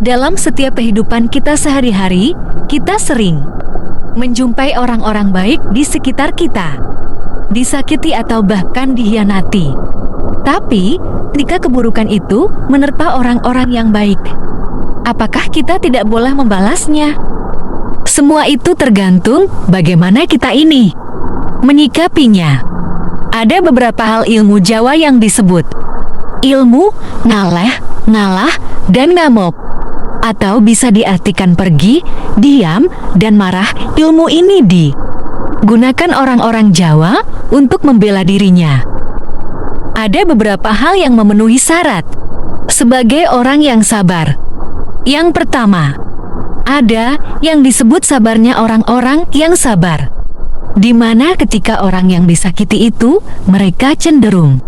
Dalam setiap kehidupan kita sehari-hari, kita sering menjumpai orang-orang baik di sekitar kita, disakiti atau bahkan dikhianati. Tapi, ketika keburukan itu menerpa orang-orang yang baik, apakah kita tidak boleh membalasnya? Semua itu tergantung bagaimana kita ini menyikapinya. Ada beberapa hal ilmu Jawa yang disebut ilmu ngalah, dan ngamuk, atau bisa diartikan pergi, diam, dan marah. Ilmu ini digunakan orang-orang Jawa untuk membela dirinya. Ada beberapa hal yang memenuhi syarat sebagai orang yang sabar. Yang pertama, ada yang disebut sabarnya orang-orang yang sabar, di mana ketika orang yang disakiti itu, mereka cenderung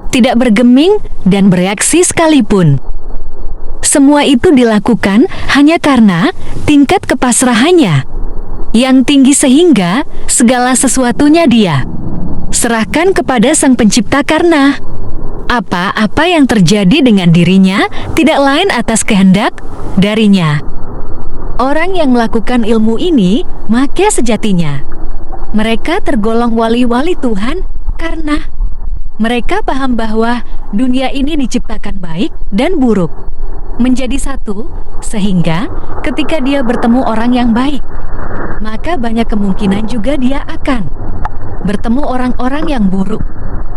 tidak bergeming dan bereaksi sekalipun. Semua itu dilakukan hanya karena tingkat kepasrahannya yang tinggi sehingga segala sesuatunya dia serahkan kepada Sang Pencipta, karena apa-apa yang terjadi dengan dirinya tidak lain atas kehendak darinya. Orang yang melakukan ilmu ini, maka sejatinya mereka tergolong wali-wali Tuhan karena mereka paham bahwa dunia ini diciptakan baik dan buruk menjadi satu, sehingga ketika dia bertemu orang yang baik, maka banyak kemungkinan juga dia akan bertemu orang-orang yang buruk.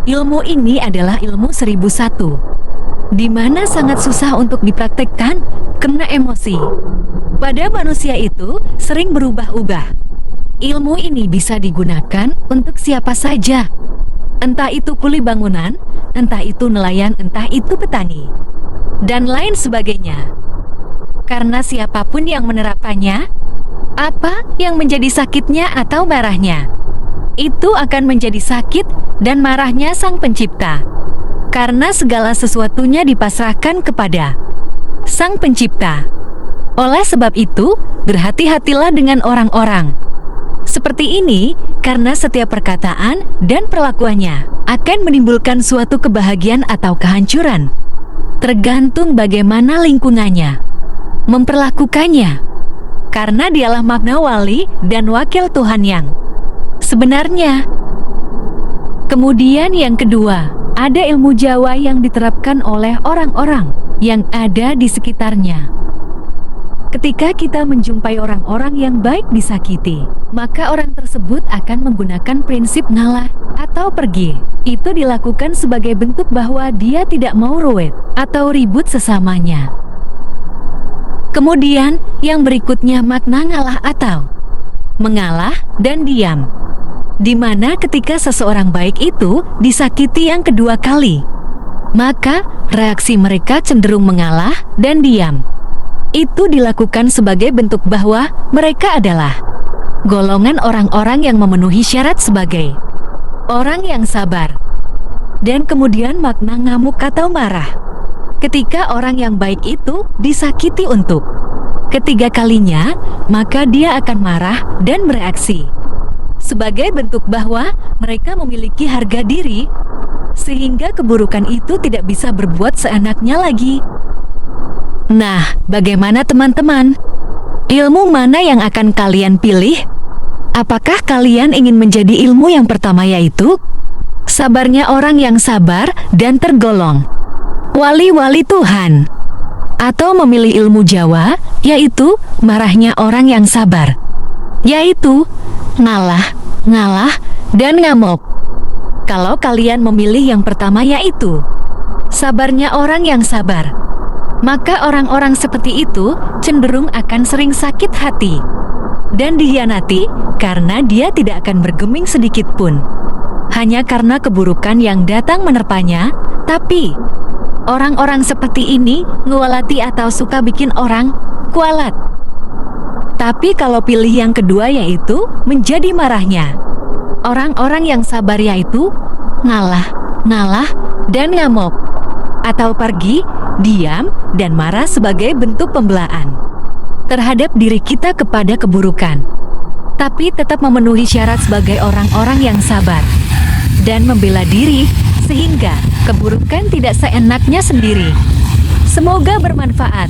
Ilmu ini adalah ilmu 1001, di mana sangat susah untuk dipraktekkan karena emosi pada manusia itu sering berubah-ubah. Ilmu ini bisa digunakan untuk siapa saja, entah itu kuli bangunan, entah itu nelayan, entah itu petani, dan lain sebagainya. Karena siapapun yang menerapkannya, apa yang menjadi sakitnya atau marahnya, itu akan menjadi sakit dan marahnya Sang Pencipta. Karena segala sesuatunya dipasrahkan kepada Sang Pencipta. Oleh sebab itu, berhati-hatilah dengan orang-orang seperti ini, karena setiap perkataan dan perlakuannya akan menimbulkan suatu kebahagiaan atau kehancuran, tergantung bagaimana lingkungannya memperlakukannya. Karena dialah makna wali dan wakil Tuhan yang sebenarnya. Kemudian yang kedua, ada ilmu Jawa yang diterapkan oleh orang-orang yang ada di sekitarnya. Ketika kita menjumpai orang-orang yang baik disakiti, maka orang tersebut akan menggunakan prinsip ngalah atau pergi. Itu dilakukan sebagai bentuk bahwa dia tidak mau ruwet atau ribut sesamanya. Kemudian yang berikutnya makna ngalah atau mengalah dan diam, di mana ketika seseorang baik itu disakiti yang kedua kali, maka reaksi mereka cenderung mengalah dan diam. Itu dilakukan sebagai bentuk bahwa mereka adalah golongan orang-orang yang memenuhi syarat sebagai orang yang sabar. Dan kemudian makna ngamuk atau marah, ketika orang yang baik itu disakiti untuk ketiga kalinya, maka dia akan marah dan bereaksi sebagai bentuk bahwa mereka memiliki harga diri, sehingga keburukan itu tidak bisa berbuat seenaknya lagi. Nah, bagaimana teman-teman? Ilmu mana yang akan kalian pilih? Apakah kalian ingin menjadi ilmu yang pertama, yaitu sabarnya orang yang sabar dan tergolong wali-wali Tuhan, atau memilih ilmu Jawa, yaitu marahnya orang yang sabar, yaitu ngalah, dan ngamuk? Kalau kalian memilih yang pertama, yaitu sabarnya orang yang sabar, maka orang-orang seperti itu cenderung akan sering sakit hati dan dikhianati karena dia tidak akan bergeming sedikit pun hanya karena keburukan yang datang menerpanya. Tapi orang-orang seperti ini ngualati atau suka bikin orang kualat. Tapi kalau pilih yang kedua, yaitu menjadi marahnya orang-orang yang sabar, yaitu ngalah, dan ngamuk, atau pergi, diam, dan marah sebagai bentuk pembelaan terhadap diri kita kepada keburukan, tapi tetap memenuhi syarat sebagai orang-orang yang sabar dan membela diri, sehingga keburukan tidak seenaknya sendiri. Semoga bermanfaat.